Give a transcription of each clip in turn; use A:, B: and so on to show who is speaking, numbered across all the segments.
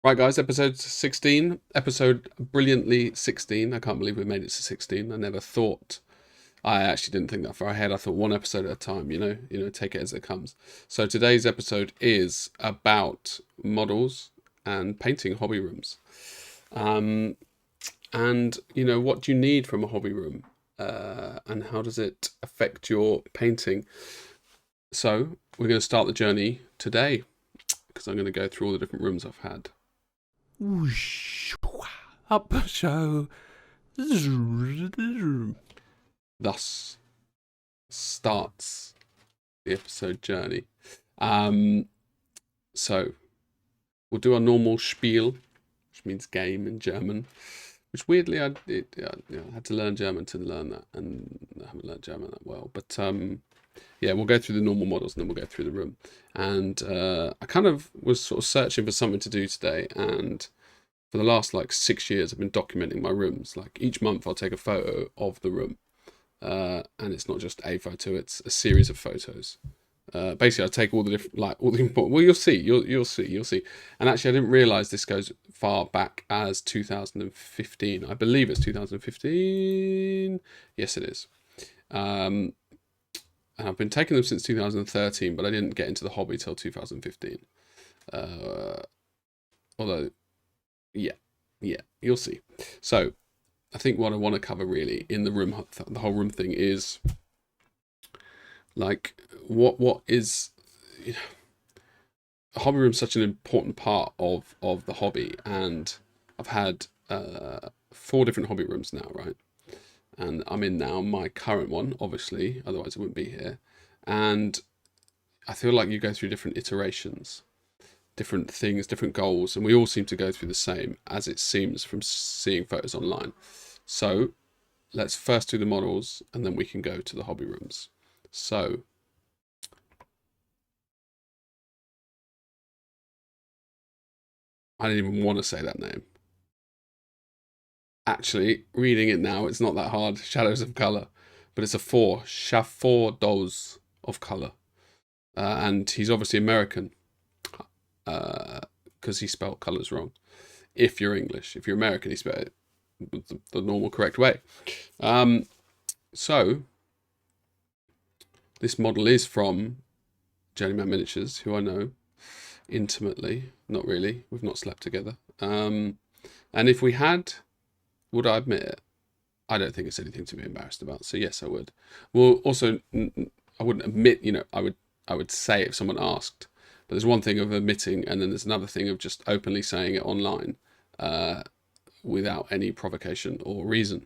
A: Right, guys, episode 16. Episode brilliantly 16. I can't believe we made it to 16. I never thought. I actually didn't think that far ahead. I thought one episode at a time, take it as it comes. So today's episode is about models and painting hobby rooms. And, what do you need from a hobby room? And how does it affect your painting? So we're going to start the journey today because I'm going to go through all the different rooms I've had.
B: Up so.
A: Thus starts the episode journey. So we'll do our normal spiel, which means game in German. Which weirdly, I had to learn German to learn that, and I haven't learned German that well. But we'll go through the normal models, and then we'll go through the room. And I kind of was sort of searching for something to do today, and for the last 6 years, I've been documenting my rooms. Like each month, I'll take a photo of the room, and it's not just a photo; it's a series of photos. Basically, I take all the different, all the important. Well, you'll see. And actually, I didn't realize this goes far back as 2015. I believe it's 2015. Yes, it is. And I've been taking them since 2013, but I didn't get into the hobby till 2015. Although, yeah, you'll see. So, I think what I want to cover really in the room, the whole room thing is what is, a hobby room is such an important part of the hobby, and I've had 4 different hobby rooms now, right? And I'm in now my current one, obviously, otherwise I wouldn't be here. And I feel like you go through different iterations, different things, different goals, and we all seem to go through the same, as it seems from seeing photos online. So let's first do the models, and then we can go to the hobby rooms. So I didn't even want to say that name. Actually, reading it now, it's not that hard. Shadows of Color, but it's a 4. Sh4dowsofcolors. And he's obviously American, because he spelled colors wrong. If you're English, if you're American, he spelled it the normal, correct way. So this model is from Journeyman Miniatures, who I know intimately. Not really. We've not slept together. And if we had, would I admit it? I don't think it's anything to be embarrassed about. So yes, I would. Well, also, I wouldn't admit. I would say if someone asked. But there's one thing of admitting, and then there's another thing of just openly saying it online, without any provocation or reason.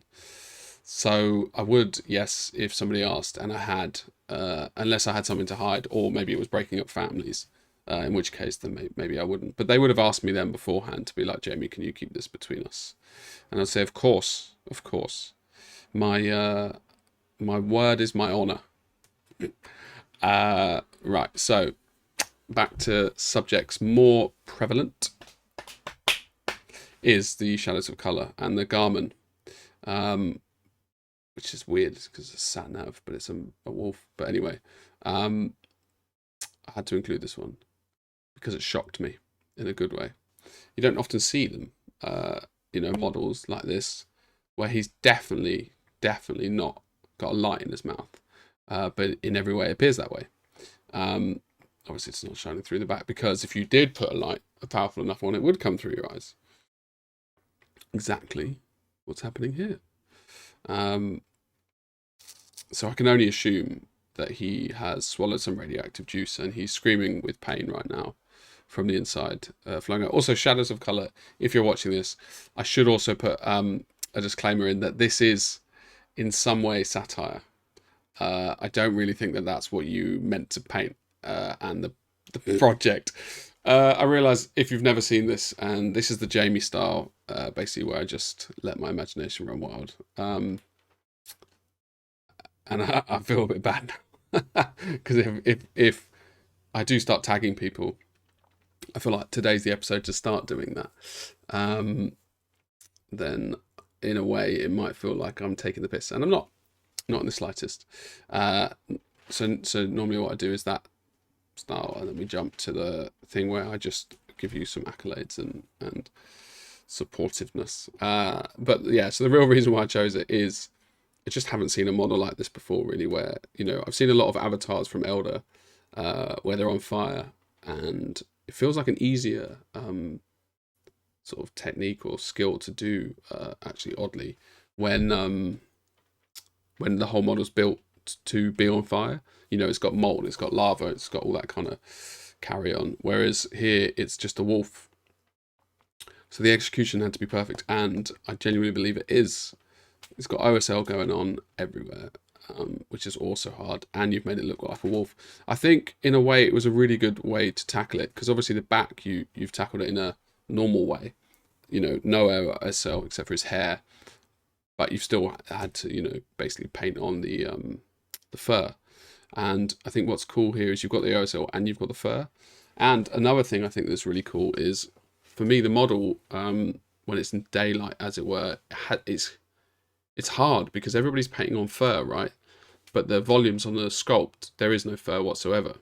A: So I would, yes, if somebody asked, and I had, unless I had something to hide, or maybe it was breaking up families. In which case, then maybe I wouldn't. But they would have asked me then beforehand to be like, Jamie, can you keep this between us? And I'd say, of course. My word is my honor. Right, so back to subjects more prevalent is the Shadows of Color and the Garmr, which is weird because it's a sat nav, but it's a wolf. But anyway, I had to include this one because it shocked me in a good way. You don't often see them, models like this, where he's definitely not got a light in his mouth, but in every way it appears that way. Obviously it's not shining through the back, because if you did put a light, a powerful enough one, it would come through your eyes. Exactly what's happening here. So I can only assume that he has swallowed some radioactive juice and he's screaming with pain right now from the inside, flowing out. Also, Shadows of Color, if you're watching this, I should also put a disclaimer in that this is in some way satire. I don't really think that that's what you meant to paint, and the project. I realise if you've never seen this, and this is the Jamie style, basically where I just let my imagination run wild. And I feel a bit bad now, because if I do start tagging people, I feel like today's the episode to start doing that. Then in a way it might feel like I'm taking the piss, and I'm not in the slightest. So normally what I do is that style, and then we jump to the thing where I just give you some accolades and supportiveness. But yeah, so the real reason why I chose it is I just haven't seen a model like this before, really, where, you know, I've seen a lot of avatars from Eldar where they're on fire, and it feels like an easier sort of technique or skill to do, actually, oddly, when the whole model's built to be on fire. You know, it's got mold, it's got lava, it's got all that kind of carry on. Whereas here, it's just a wolf. So the execution had to be perfect, and I genuinely believe it is. It's got OSL going on everywhere, which is also hard, and you've made it look like a wolf. I think, in a way, it was a really good way to tackle it, because obviously the back, you've tackled it in a normal way. You know, no OSL except for his hair, but you've still had to, you know, basically paint on the fur. And I think what's cool here is you've got the OSL and you've got the fur. And another thing I think that's really cool is, for me, the model, when it's in daylight, as it were, it's hard because everybody's painting on fur, right? But the volumes on the sculpt, there is no fur whatsoever.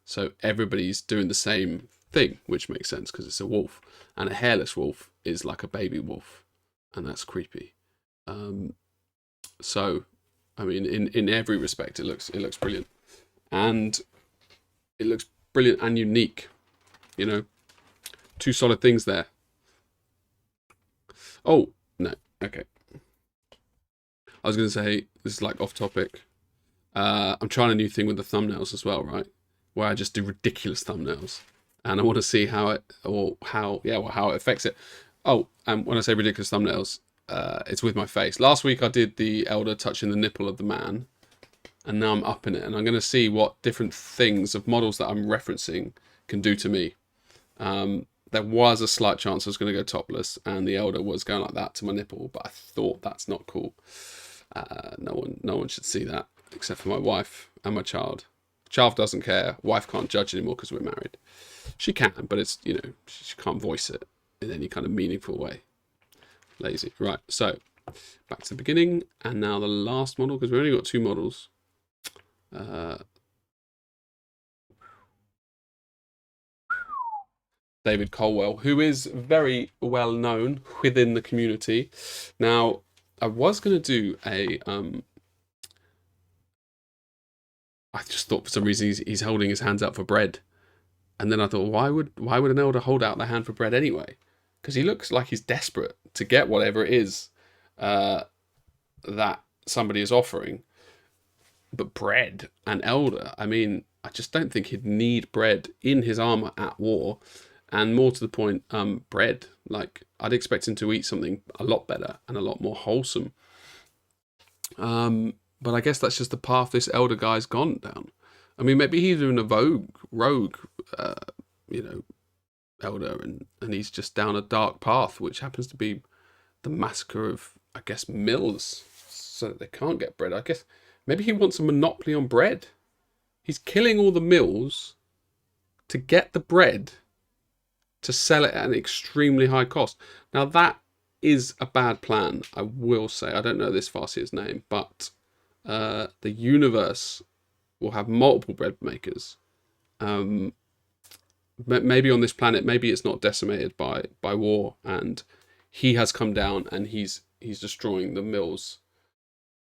A: So everybody's doing the same thing, which makes sense because it's a wolf. And a hairless wolf is like a baby wolf, and that's creepy. So, I mean, in every respect, it looks brilliant. And it looks brilliant and unique, you know? Two solid things there. Oh, no, okay. I was going to say, this is like off topic. I'm trying a new thing with the thumbnails as well, right? Where I just do ridiculous thumbnails. And I want to see how it affects it. Oh, and when I say ridiculous thumbnails, it's with my face. Last week I did the Eldar touching the nipple of the man. And now I'm upping it. And I'm going to see what different things of models that I'm referencing can do to me. There was a slight chance I was going to go topless, and the Eldar was going like that to my nipple, but I thought that's not cool. No one should see that, except for my wife and my child. Child doesn't care. Wife can't judge anymore because we're married. She can, but it's, you know, she can't voice it in any kind of meaningful way. Lazy. Right, so back to the beginning, and now the last model, because we've only got two models. David Colwell, who is very well known within the community. Now, I was going to do a I just thought for some reason he's holding his hands out for bread, and then I thought, why would an elder hold out their hand for bread anyway? Because he looks like he's desperate to get whatever it is that somebody is offering. But bread and elder, I mean, I just don't think he'd need bread in his armor at war. And more to the point, bread. Like, I'd expect him to eat something a lot better and a lot more wholesome. But I guess that's just the path this elder guy's gone down. I mean, maybe he's doing a rogue, you know, elder, and he's just down a dark path, which happens to be the massacre of, I guess, mills, so that they can't get bread. I guess maybe he wants a monopoly on bread. He's killing all the mills to get the bread to sell it at an extremely high cost. Now, that is a bad plan, I will say. I don't know this Farseer's name, but the universe will have multiple bread makers. Maybe on this planet, maybe it's not decimated by war, and he has come down and he's destroying the mills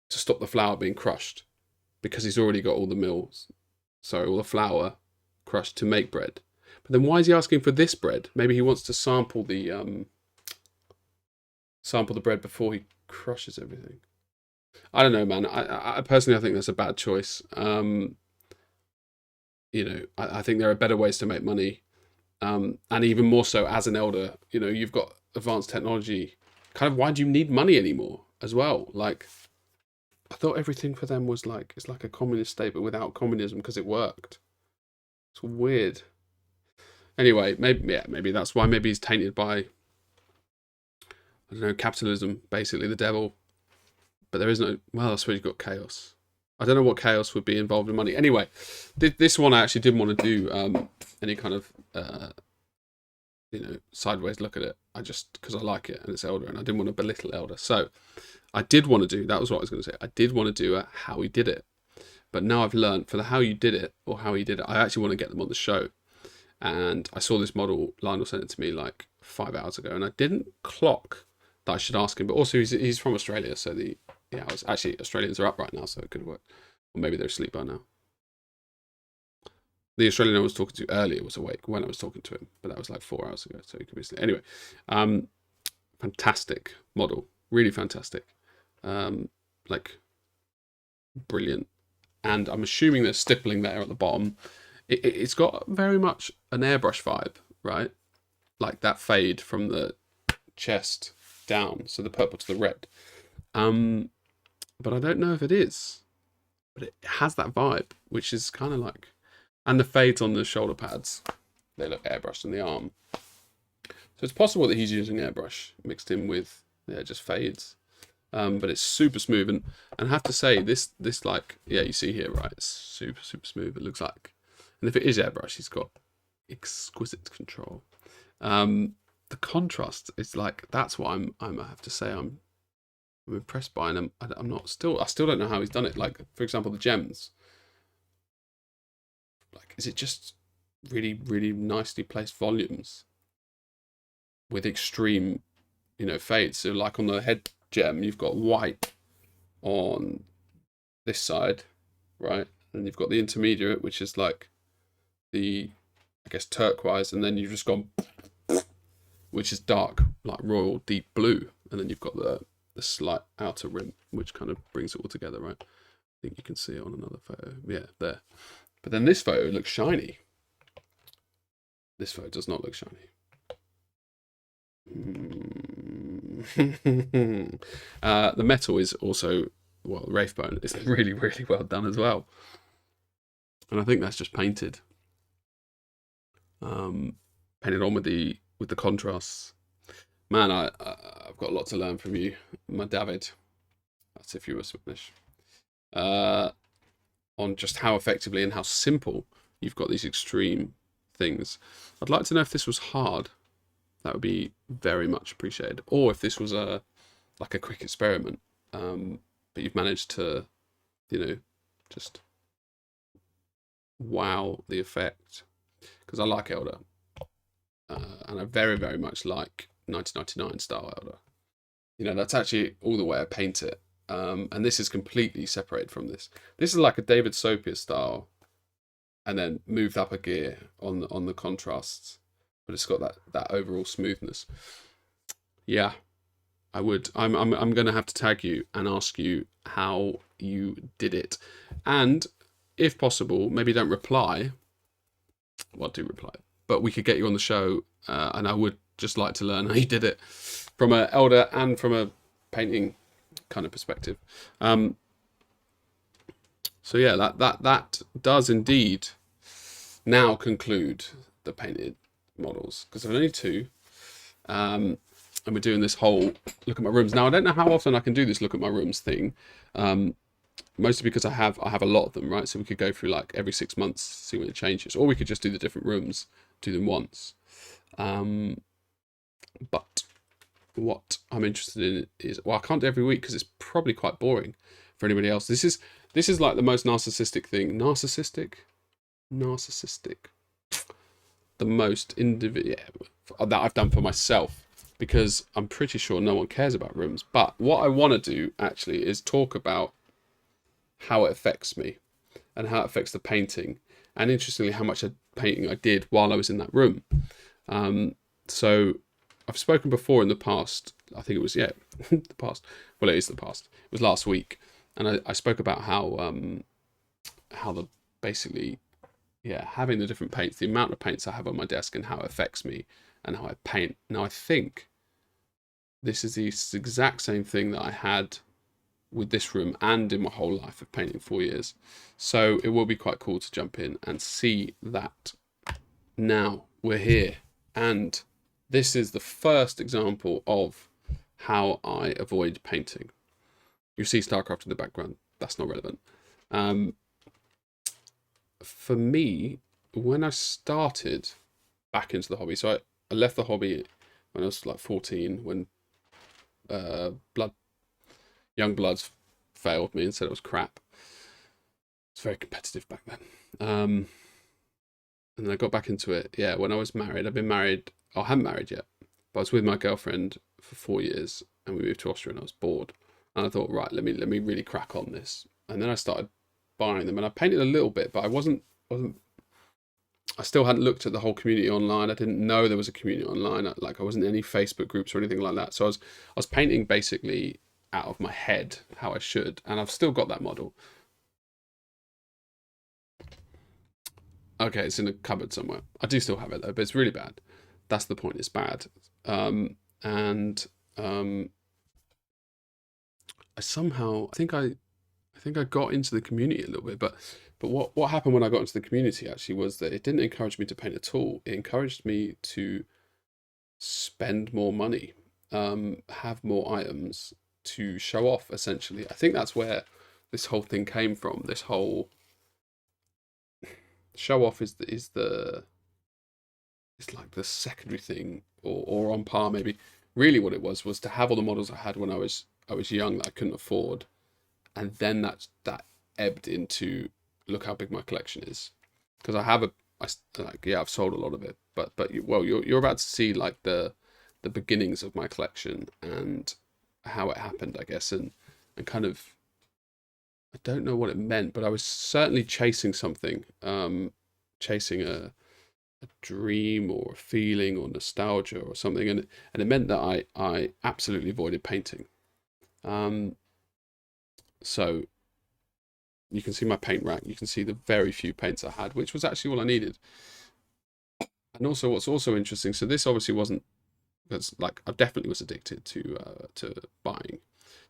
A: to stop the flour being crushed, because he's already got all the flour crushed to make bread. But then why is he asking for this bread? Maybe he wants to sample the bread before he crushes everything. I don't know, man. I personally, I think that's a bad choice. You know, I think there are better ways to make money. And even more so as an elder, you know, you've got advanced technology. Kind of, why do you need money anymore as well? Like, I thought everything for them was like, it's like a communist state, but without communism, because it worked. It's weird. Anyway, maybe that's why. Maybe he's tainted by, I don't know, capitalism, basically the devil. But there is no, well, I suppose you've got chaos. I don't know what chaos would be involved in money. Anyway, this one I actually didn't want to do any kind of, you know, sideways look at it. I just, because I like it and it's elder, and I didn't want to belittle elder. So I did want to do, that was what I was going to say. I did want to do a how he did it. But now I've learned for the how you did it, or how he did it, I actually want to get them on the show. and I saw this model. Lionel sent it to me like 5 hours ago, and I didn't clock that I should ask him. But also, he's from Australia, so the hours actually Australians are up right now, so it could work. Or maybe they're asleep by now. The Australian I was talking to earlier was awake when I was talking to him, but that was like 4 hours ago, so he could be asleep. Anyway, fantastic model, really fantastic, like brilliant. And I'm assuming there's stippling there at the bottom. It's got very much an airbrush vibe, right? Like that fade from the chest down, so the purple to the red. But I don't know if it is. But it has that vibe, which is kind of like... And the fades on the shoulder pads, they look airbrushed in the arm. So it's possible that he's using airbrush mixed in with, just fades. But it's super smooth. And I have to say, this like, you see here, right? It's super, super smooth, it looks like. And if it is airbrush, he's got exquisite control. The contrast is like, that's what I have to say I'm impressed by, and I still don't know how he's done it. Like, for example, the gems. Like, is it just really, really nicely placed volumes with extreme, fades? So like on the head gem, you've got white on this side, right? And you've got the intermediate, which is like the, I guess, turquoise, and then you've just gone, which is dark, like royal deep blue, and then you've got the slight outer rim, which kind of brings it all together, right? I think you can see it on another photo. Yeah, there. But then this photo looks shiny. This photo does not look shiny. The metal is also, well, Wraithbone is really, really well done as well. And I think that's just painted. Painted on with the contrasts. Man, I've got a lot to learn from you, my David. That's if you were Spanish. On just how effectively and how simple you've got these extreme things. I'd like to know if this was hard. That would be very much appreciated. Or if this was like a quick experiment, but you've managed to, just wow the effect. Because I like Eldar. And I very, very much like 1999 style Eldar. That's actually all the way I paint it. And this is completely separated from this. This is like a David Sopier style, and then moved up a gear on the contrasts, but it's got that overall smoothness. Yeah, I would. I'm going to have to tag you and ask you how you did it, and if possible, maybe don't reply. Well, do reply, but we could get you on the show, and I would just like to learn how you did it from an Eldar and from a painting kind of perspective. So yeah, that does indeed now conclude the painted models, because I've only 2, and we're doing this whole look at my rooms. Now I don't know how often I can do this look at my rooms thing, mostly because I have a lot of them, right? So we could go through like every 6 months, see when it changes, or we could just do the different rooms, do them once. But what I'm interested in is, well, I can't do every week because it's probably quite boring for anybody else. This is like the most narcissistic thing. Narcissistic. The most individual that I've done for myself, because I'm pretty sure no one cares about rooms. But what I want to do actually is talk about how it affects me and how it affects the painting, and interestingly how much painting I did while I was in that room. So I've spoken before in the past, I think it was, the past. Well, it is the past. It was last week. And I spoke about how the basically, having the different paints, the amount of paints I have on my desk and how it affects me and how I paint. Now, I think this is the exact same thing that I had with this room and in my whole life of painting 4 years. So it will be quite cool to jump in and see that. Now we're here, and this is the first example of how I avoid painting. You see StarCraft in the background. That's not relevant. For me, when I started back into the hobby, so I left the hobby when I was like 14, when Young Bloods failed me and said it was crap. It's very competitive back then. and then I got back into it. Yeah, when I was married. I've been married. I hadn't married yet, but I was with my girlfriend for 4 years, and we moved to Austria, and I was bored. And I thought, right, let me really crack on this. And then I started buying them, and I painted a little bit, but I still hadn't looked at the whole community online. I didn't know there was a community online. Like I wasn't in any Facebook groups or anything like that. So I was painting basically out of my head how I should, and I've still got that model. Okay, it's in a cupboard somewhere. I do still have it though, but it's really bad. That's the point. It's bad. And I somehow I think I got into the community a little bit, but what happened when I got into the community actually was that it didn't encourage me to paint at all. It encouraged me to spend more money, have more items to show off. Essentially, I think that's where this whole thing came from. This whole show off is like the secondary thing, or on par maybe. Really, what it was to have all the models I had when I was young that I couldn't afford, and then that ebbed into look how big my collection is, because I've sold a lot of it, but you're about to see like the beginnings of my collection and how it happened, I guess, and kind of, I don't know what it meant, but I was certainly chasing something, chasing a dream or a feeling or nostalgia or something, and it meant that I absolutely avoided painting. So you can see my paint rack. You can see the very few paints I had, which was actually all I needed. And also, what's also interesting, so this obviously wasn't, because like I definitely was addicted to buying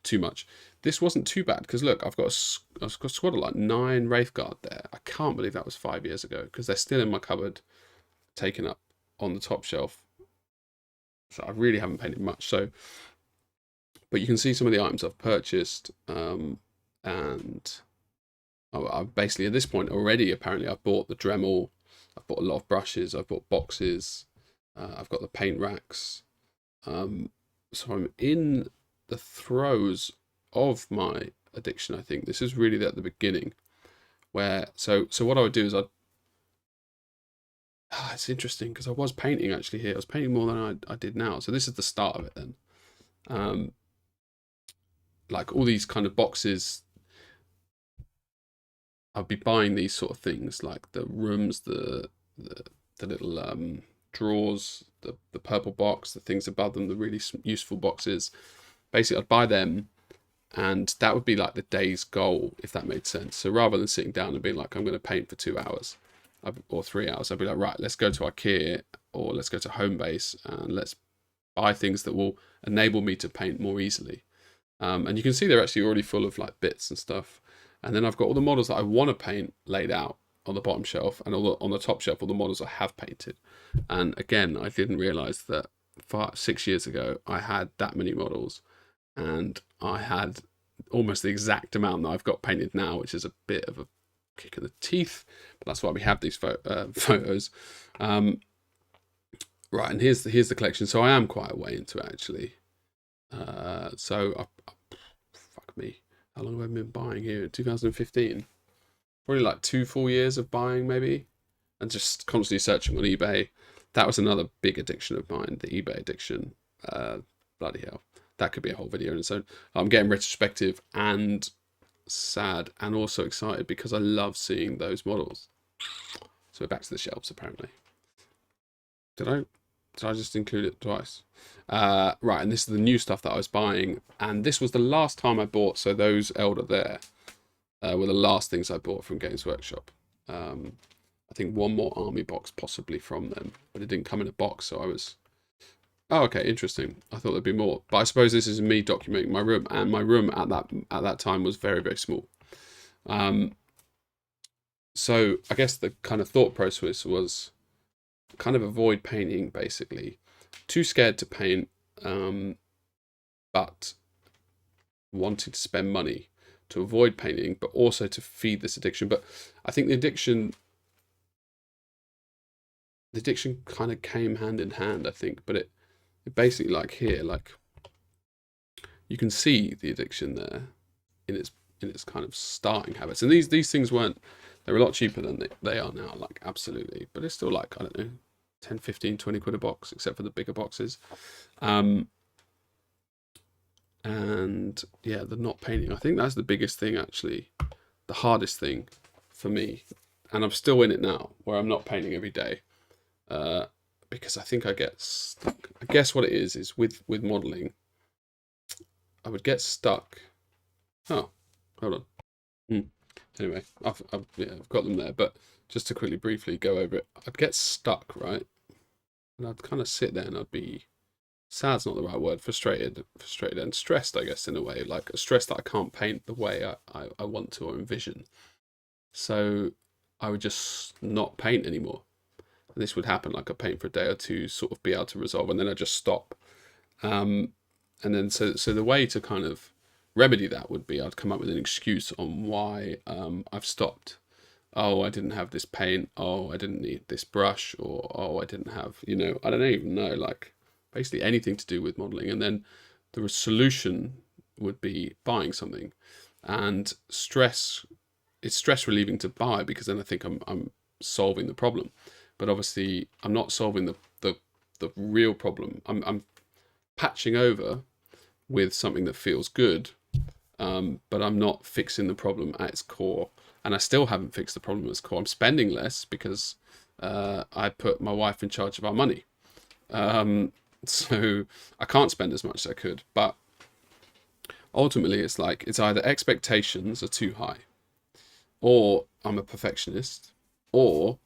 A: too much. This wasn't too bad, because look, I've got a squad of like 9 Wraithguard there. I can't believe that was 5 years ago, because they're still in my cupboard, taken up on the top shelf. So I really haven't painted much. So, but you can see some of the items I've purchased, and I've basically at this point already, apparently I've bought the Dremel, I've bought a lot of brushes, I've bought boxes, I've got the paint racks. So I'm in the throes of my addiction. I think this is really at the beginning, where so what I would do is it's interesting, because I was painting actually here. I was painting more than I did now. So this is the start of it then. Like all these kind of boxes, I'd be buying these sort of things, like the rooms, the little drawers, the purple box, the things above them, the really useful boxes. Basically, I'd buy them, and that would be like the day's goal, if that made sense. So rather than sitting down and being like, I'm going to paint for 2 hours or 3 hours, I'd be like, right, let's go to IKEA or let's go to Homebase and let's buy things that will enable me to paint more easily. And you can see they're actually already full of like bits and stuff. And then I've got all the models that I want to paint laid out on the bottom shelf, and on the top shelf all the models I have painted. And again, I didn't realize that 6 years ago I had that many models, and I had almost the exact amount that I've got painted now, which is a bit of a kick in the teeth, but that's why we have these photos. Right, and here's the collection. So I am quite a way into it actually. Fuck me, how long have I been buying here? In 2015, probably like 2 full years of buying maybe, and just constantly searching on eBay. That was another big addiction of mine, the eBay addiction. Bloody hell, that could be a whole video in its own. I'm getting retrospective and sad and also excited, because I love seeing those models. So we're back to the shelves apparently. Did I just include it twice? Right, and this is the new stuff that I was buying, and this was the last time I bought. So those Eldar there were the last things I bought from Games Workshop. I think one more army box possibly from them, but it didn't come in a box, so I was... Oh, okay, interesting. I thought there'd be more, but I suppose this is me documenting my room, and my room at that time was very, very small. So I guess the kind of thought process was kind of avoid painting, basically. Too scared to paint, but wanting to spend money to avoid painting, but also to feed this addiction. But I think the addiction kind of came hand in hand, I think. But it basically, like here, like you can see the addiction there in its kind of starting habits. And these things weren't They're a lot cheaper than they are now, like, absolutely. But it's still like, I don't know, 10, 15, 20 quid a box, except for the bigger boxes. And yeah, the not painting, I think that's the biggest thing, actually, the hardest thing for me. And I'm still in it now, where I'm not painting every day, because I think I get stuck. I guess what it is with modeling, I would get stuck. Oh, hold on. Anyway, I've got them there, but just to quickly briefly go over it, I'd get stuck, right? And I'd kind of sit there and I'd be, sad's not the right word, frustrated and stressed, I guess, in a way, like stressed that I can't paint the way I want to or envision. So I would just not paint anymore. And this would happen, like, I'd paint for a day or two, sort of be able to resolve, and then I'd just stop. And then so the way to kind of remedy that would be I'd come up with an excuse on why I've stopped. Oh, I didn't have this paint. Oh, I didn't need this brush. Or, oh, I didn't have, I don't even know, like, basically anything to do with modeling. And then the solution would be buying something. And it's stress relieving to buy, because then I think I'm solving the problem. But obviously I'm not solving the real problem. I'm patching over with something that feels good, but I'm not fixing the problem at its core. And I still haven't fixed the problem at its core. I'm spending less because I put my wife in charge of our money. So I can't spend as much as I could. But ultimately, it's like, it's either expectations are too high, or I'm a perfectionist, or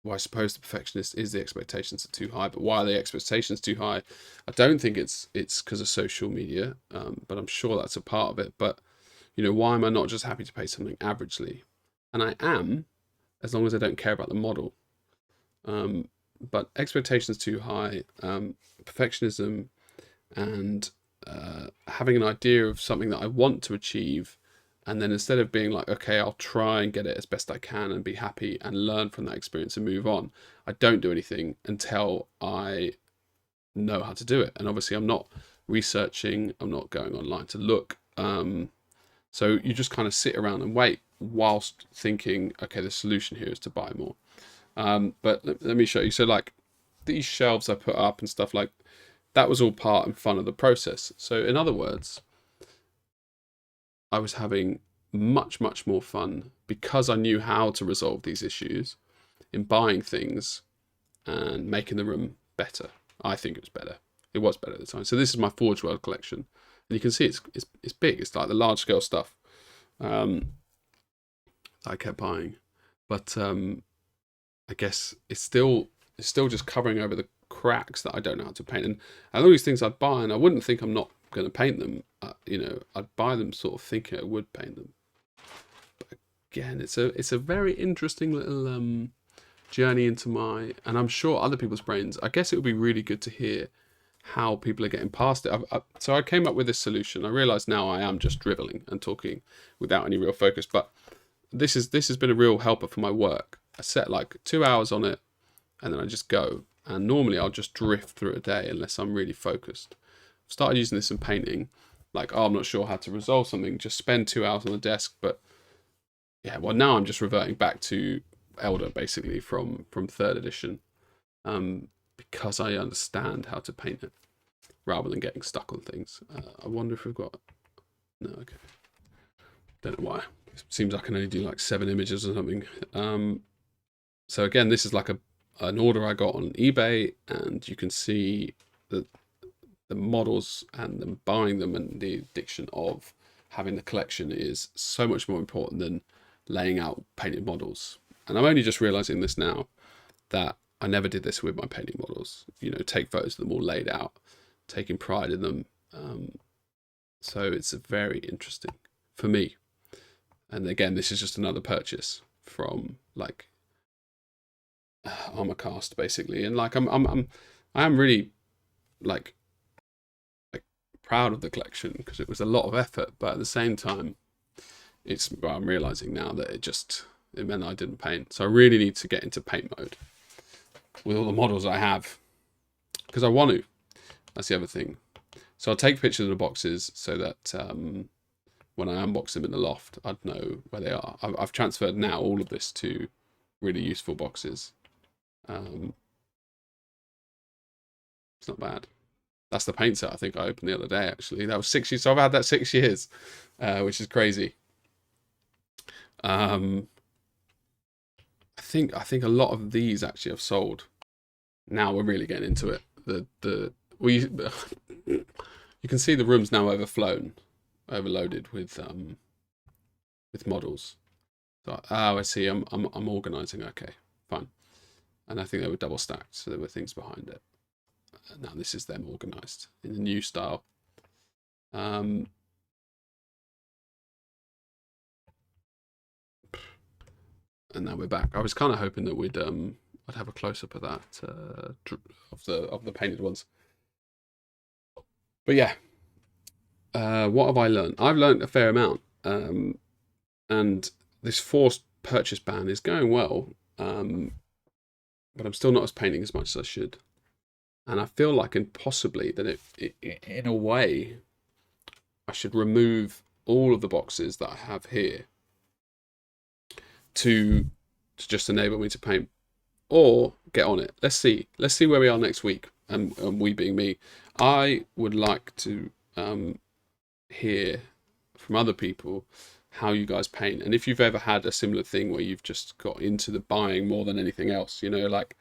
A: well, I suppose the perfectionist is the expectations are too high. But why are the expectations too high? I don't think it's because of social media, but I'm sure that's a part of it. But why am I not just happy to pay something averagely? And I am, as long as I don't care about the model. But expectations too high, perfectionism, and having an idea of something that I want to achieve, and then instead of being like, okay, I'll try and get it as best I can and be happy and learn from that experience and move on, I don't do anything until I know how to do it. And obviously I'm not researching, I'm not going online to look. So you just kind of sit around and wait whilst thinking, okay, the solution here is to buy more. But let me show you. So, like, these shelves I put up and stuff, like, that was all part and fun of the process. So in other words, I was having much, much more fun because I knew how to resolve these issues in buying things and making the room better. I think it was better. It was better at the time. So this is my Forge World collection. And you can see it's big. It's like the large scale stuff that I kept buying. But I guess it's still just covering over the cracks that I don't know how to paint. And all these things I'd buy, and I wouldn't think I'm not going to paint them. I'd buy them sort of thinking I would paint them. But again, it's a very interesting little journey into my, and I'm sure other people's brains. I guess it would be really good to hear how people are getting past it. So I came up with this solution. I realise now I am just dribbling and talking without any real focus, but this has been a real helper for my work. I set like 2 hours on it, and then I just go. And normally I'll just drift through a day unless I'm really focused. I've started using this in painting. Like, oh, I'm not sure how to resolve something. Just spend 2 hours on the desk. But yeah, well, now I'm just reverting back to Eldar, basically, from 3rd edition. Because I understand how to paint it, rather than getting stuck on things. I wonder if we've got... No, okay. Don't know why. It seems I can only do like 7 images or something. So again, this is like an order I got on eBay, and you can see the models and them buying them, and the addiction of having the collection is so much more important than laying out painted models. And I'm only just realizing this now, that I never did this with my painting models. Take photos of them all laid out, taking pride in them. So it's very interesting for me. And again, this is just another purchase from like Armorcast, basically. And like I am really like proud of the collection, because it was a lot of effort, but at the same time, I'm realizing now that it meant I didn't paint. So I really need to get into paint mode with all the models I have, because I want to. That's the other thing. So I'll take pictures of the boxes so that when I unbox them in the loft, I'd know where they are. I've transferred now all of this to really useful boxes. It's not bad. That's the paint set I think I opened the other day, actually. That was 6 years. So I've had that 6 years, which is crazy. I think a lot of these actually have sold. Now we're really getting into it. You can see the room's now overloaded with models. So, I see. I'm organising. Okay, fine. And I think they were double stacked, so there were things behind it. Now this is them organised in the new style. And now we're back. I was kind of hoping that I'd have a close up of that of the painted ones. But yeah, what have I learned? I've learned a fair amount, and this forced purchase ban is going well, but I'm still not painting as much as I should. And I feel like, and possibly that it in a way, I should remove all of the boxes that I have here to just enable me to paint, or get on it. Let's see where we are next week. And we being me, I would like to hear from other people how you guys paint, and if you've ever had a similar thing where you've just got into the buying more than anything else. You know, like,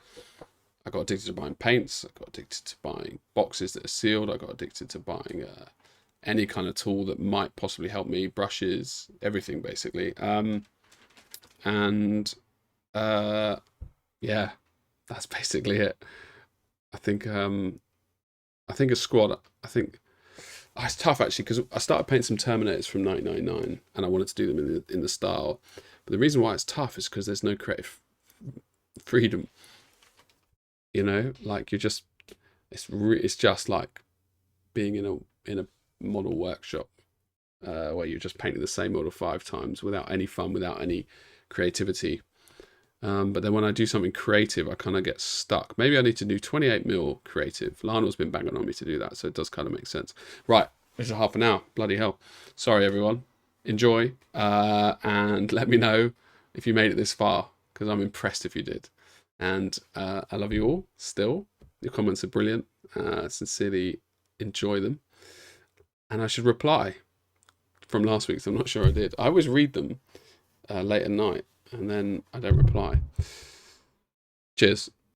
A: I got addicted to buying paints, I got addicted to buying boxes that are sealed, I got addicted to buying any kind of tool that might possibly help me, brushes, everything basically. Yeah, that's basically it. I think a squad, it's tough actually, because I started painting some Terminators from 1999 and I wanted to do them in the style, but the reason why it's tough is because there's no creative freedom. You know, like it's just like being in a model workshop where you're just painting the same model 5 times without any fun, without any creativity. But then when I do something creative, I kind of get stuck. Maybe I need to do 28mm creative. Lionel's been banging on me to do that, so it does kind of make sense. Right, this is half an hour. Bloody hell. Sorry, everyone. Enjoy, and let me know if you made it this far, because I'm impressed if you did. And I love you all still. Your comments are brilliant. Sincerely enjoy them. And I should reply from last week, so I'm not sure I did. I always read them late at night, and then I don't reply. Cheers.